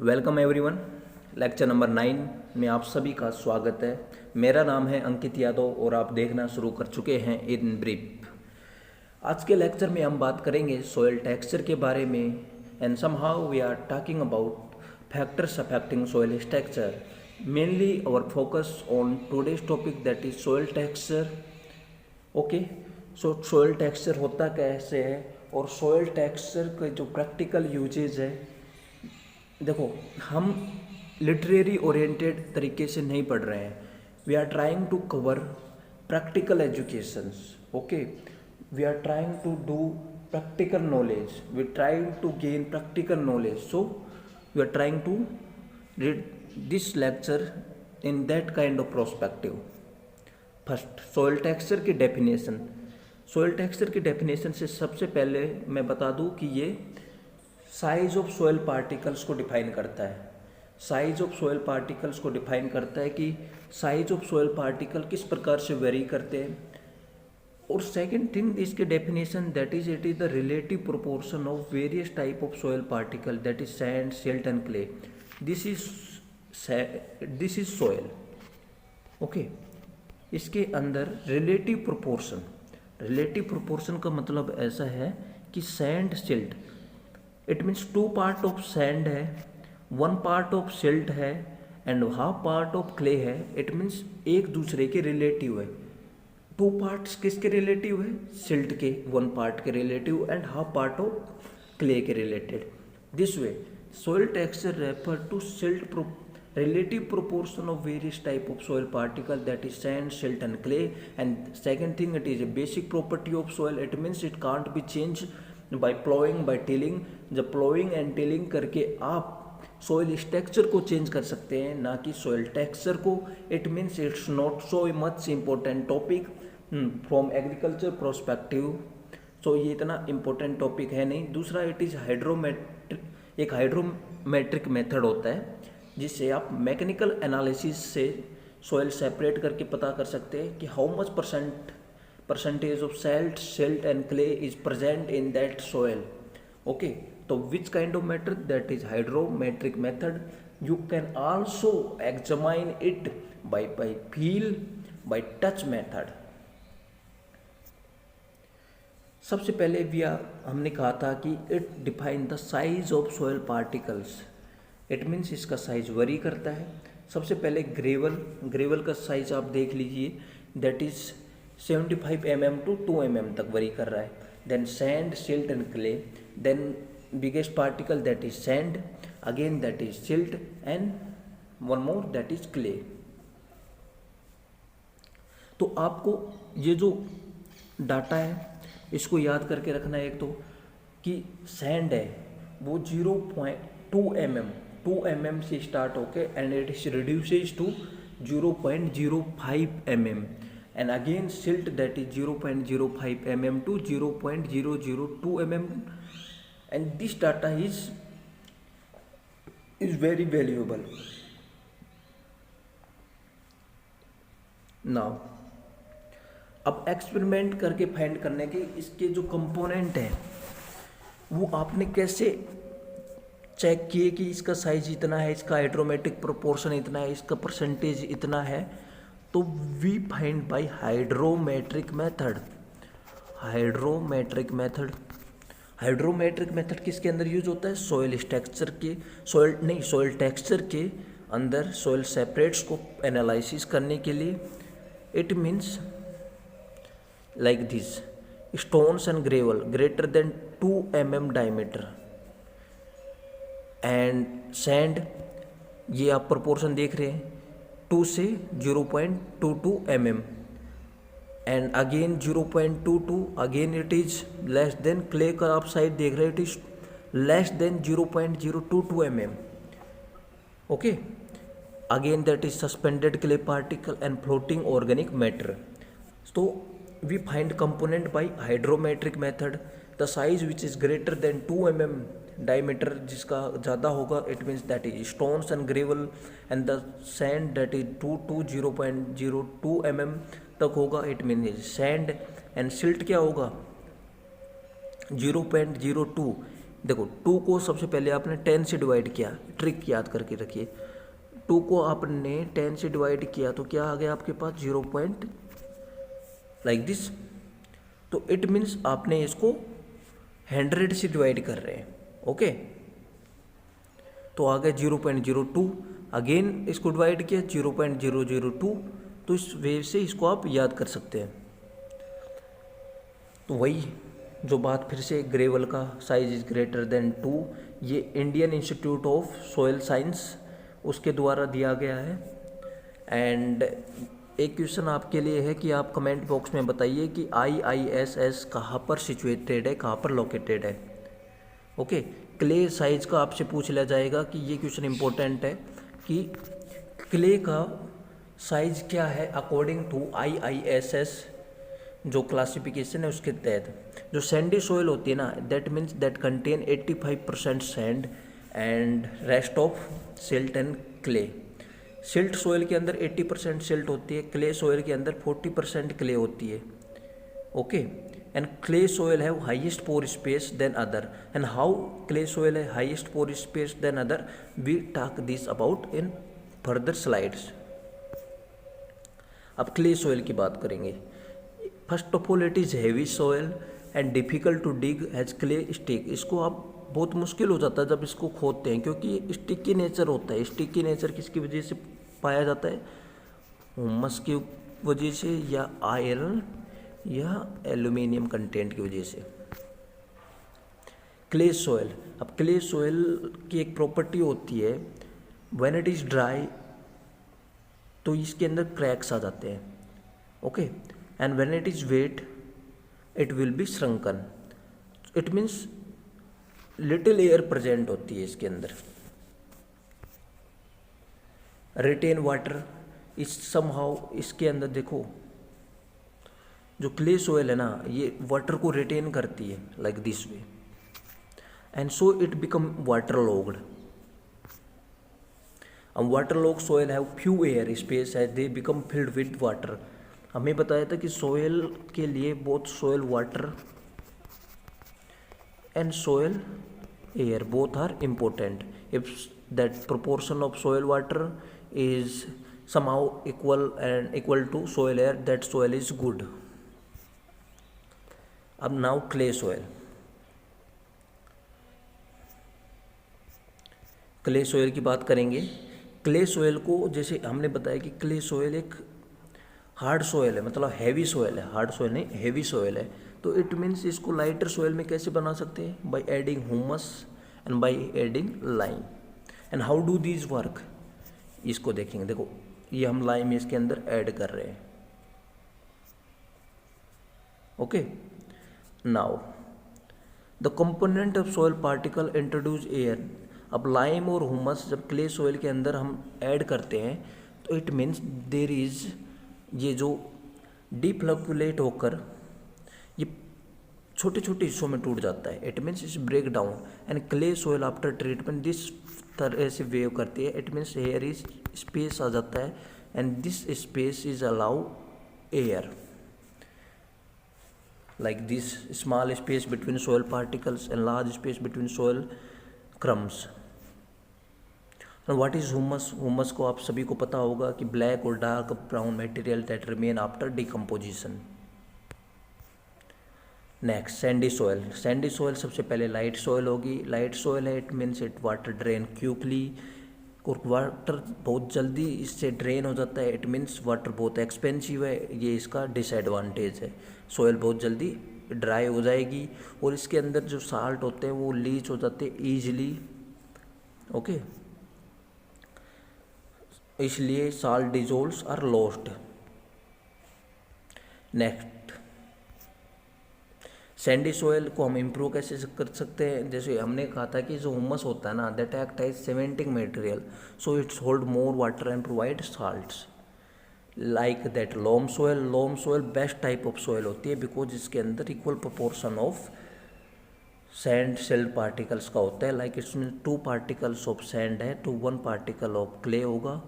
Welcome everyone. Lecture number 9 में आप सभी का स्वागत है। मेरा नाम है अंकित यादव और आप देखना शुरू कर चुके हैं इन ब्रीफ। आज के लेक्चर में हम बात करेंगे सोयल टेक्सचर के बारे में and somehow we are talking about factors affecting soil texture. Mainly our focus on today's topic that is soil texture. Okay, so soil texture होता कैसे है और सोयल टेक्सचर के जो प्रैक्टिकल यूजेज है। देखो, हम लिटरेरी ओरिएंटेड तरीके से नहीं पढ़ रहे हैं। We are trying to cover practical educations. Okay, we are trying to do practical knowledge, we trying to gain practical knowledge. So we are trying to read this lecture in that kind of prospective. First, soil texture की definition. Soil texture की definition से सबसे पहले मैं बता दूं कि ये साइज ऑफ सोयल पार्टिकल्स को डिफाइन करता है। साइज ऑफ सोयल पार्टिकल्स को डिफाइन करता है कि साइज ऑफ सोयल पार्टिकल किस प्रकार से वेरी करते हैं। और सेकंड थिंग इसके definition that is it is the relative proportion of various type of soil particle that is sand, silt and clay. This is soil. Okay, इसके अंदर relative proportion का मतलब ऐसा है कि sand, silt, it means 2 part of sand है, 1 part of silt है and half part of clay है। इट मीन्स एक दूसरे के रिलेटिव है। 2 पार्ट्स किसके रिलेटिव है? सिल्ट के 1 पार्ट के relative and half part of clay के related. This way soil texture refer to silt relative proportion of various type of soil particle that is sand, silt and clay. And second thing, it is a basic property of soil. It means it can't be changed by plowing, by tilling. जब plowing and tilling करके आप soil structure को change कर सकते हैं, ना कि soil texture को। It means it's not so much important topic from agriculture perspective. So ये इतना important topic है नहीं। दूसरा, it is हाइड्रोमेट्रिक, एक हाइड्रोमेट्रिक मेथड होता है जिससे आप मैकेनिकल एनालिसिस से सॉइल सेपरेट करके पता कर सकते हैं कि how much percentage of sand, silt and clay is present in that soil. Okay, तो which kind of method? That is hydrometric method. You can also examine it by feel, by touch method. सबसे पहले हमने कहा था कि it define the size of soil particles. It means इसका size vary करता है। सबसे पहले ग्रेवल का साइज आप देख लीजिए, that is 75 mm to 2 mm तक वरी कर रहा है। Then sand, silt and clay, then biggest particle that is sand, again that is silt and one more that is clay. तो आपको ये जो डाटा है इसको याद करके रखना है। एक तो कि सैंड है वो 0.2 mm से स्टार्ट होके and it is reduces to 0.05 mm and again silt that is 0.05 mm to 0.002 mm and this data is very valuable. Now अब एक्सपेरिमेंट करके फाइंड करने के इसके जो कंपोनेंट हैं वो आपने कैसे चेक किए कि इसका साइज इतना है, इसका हाइड्रोमेट्रिक प्रोपोर्शन इतना है, इसका परसेंटेज इतना है। तो we find by hydrometric method. Hydrometric method किसके अंदर यूज होता है? सोयल टेक्सचर के अंदर सोयल सेपरेट्स को एनालिसिस करने के लिए। It means like this, stones and gravel greater than 2 mm diameter and sand, ये आप प्रोपोर्शन देख रहे हैं 2 से 0.22 mm and again 0.22, again it is less than clay का आप साइड देख रहे हैं, it is less than 0.022 mm। Okay, again that is suspended clay particle and floating organic matter. तो we find component by hydrometric method. The size which is greater than 2 mm diameter, जिसका ज़्यादा होगा it means that is stones and gravel and the sand that is 2 to 0.02 mm तक होगा, it mean sand. And silt क्या होगा? 0.02 देखो 2 को सबसे पहले आपने 10 से डिवाइड किया, ट्रिक याद करके रखिए। 2 को आपने 10 से डिवाइड किया तो क्या आ गया आपके पास 0 पॉइंट लाइक दिस। तो इट मीन्स आपने इसको 100 से डिवाइड कर रहे हैं, ओके। तो आ गया 0.02। अगेन इसको डिवाइड किया 0.002। तो इस वे से इसको आप याद कर सकते हैं। तो वही जो बात फिर से ग्रेवल का साइज इज ग्रेटर देन 2, ये Indian institute of soil science उसके द्वारा दिया गया है। एंड एक क्वेश्चन आपके लिए है कि आप कमेंट बॉक्स में बताइए कि IISS कहाँ पर सिचुएटेड है, कहाँ पर लोकेटेड है, ओके। क्ले साइज का आपसे पूछ लिया जाएगा कि ये क्वेश्चन इंपॉर्टेंट है कि क्ले का साइज क्या है अकॉर्डिंग टू IISS जो क्लासिफिकेशन है उसके तहत। जो सैंडी सॉइल होती है ना, that means that contain 85% sand and rest of silt and clay. Silt soil के अंदर 80% सिल्ट होती है, क्ले सॉइल के अंदर 40% क्ले होती है, okay. And clay soil have highest pore space than other. And how clay soil है highest pore space than other, we talk this about in further slides. अब क्ले सॉइल की बात करेंगे। First of all it is heavy soil and difficult to dig has clay stick. इसको आप बहुत मुश्किल हो जाता है जब इसको खोदते हैं, क्योंकि स्टिकी नेचर होता है। स्टिकी नेचर किसकी वजह से पाया जाता है? हुमस की वजह से या आयरन या एल्यूमिनियम कंटेंट की वजह से। क्ले सॉइल, अब क्ले सॉइल की एक प्रॉपर्टी होती है, व्हेन इट इज़ ड्राई तो इसके अंदर क्रैक्स आ जाते हैं, okay. And when it is wet it will be shrunken. It means little air present होती है इसके अंदर। रिटेन वाटर इस समहाउ, इसके अंदर देखो जो क्ले सॉइल है ना, ये वाटर को रिटेन करती है like this way, and so it become water logged. अब water log soil have few air space है, they become filled with water. हमें बताया था कि सॉइल के लिए both soil water and soil air both are important. If that proportion of soil water is somehow equal to soil air, that soil is good. अब now clay soil. Clay soil की बात करेंगे। Clay soil को जैसे हमने बताया कि clay soil एक हार्ड सोयल है, मतलब हैवी सोयल है, हार्ड सोयल नहीं हैवी सोयल है। तो इट मीन्स इसको लाइटर सोयल में कैसे बना सकते हैं? By adding humus and by adding lime. And how do these work, इसको देखेंगे। देखो ये हम लाइम इसके अंदर ऐड कर रहे हैं, okay. Now the component of soil particle introduce air. अब लाइम और ह्यूमस जब क्ले सोयल के अंदर हम ऐड करते हैं तो इट मीन्स देयर इज, ये जो डिफ्लक्चुएट होकर ये छोटे छोटे हिस्सों में टूट जाता है। It means is break down. And clay soil after treatment this तरह से वेव करती है। It means air is space आ जाता है, and this space is allow air like this small space between soil particles and large space between soil crumbs. Now what is humus? Humus को आप सभी को पता होगा कि black और dark brown material that remain after decomposition. Next sandy soil. Sandy soil सबसे पहले light soil होगी। light soil है, it means it water drain quickly, और वाटर बहुत जल्दी इससे ड्रेन हो जाता है। इट मीन्स वाटर बहुत एक्सपेंसिव है, ये इसका डिसएडवांटेज है। सॉइल बहुत जल्दी ड्राई हो जाएगी और इसके अंदर जो साल्ट होते हैं वो लीच हो जाते हैं ईजिली, ओके। इसलिए salt dissolves are lost. Next sandy soil को हम इम्प्रूव कैसे कर सकते हैं? जैसे हमने कहा था कि जो ह्यूमस होता है ना, that act as cementing material, so it's hold more water and provide salts like that. Loam soil best type of soil होती है बिकॉज इसके अंदर equal proportion of sand silt particles का होता है। लाइक इसमें 2 पार्टिकल्स ऑफ सैंड है तो 1 पार्टिकल ऑफ क्ले होगा,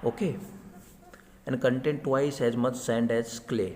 okay. And contain twice as much sand as clay.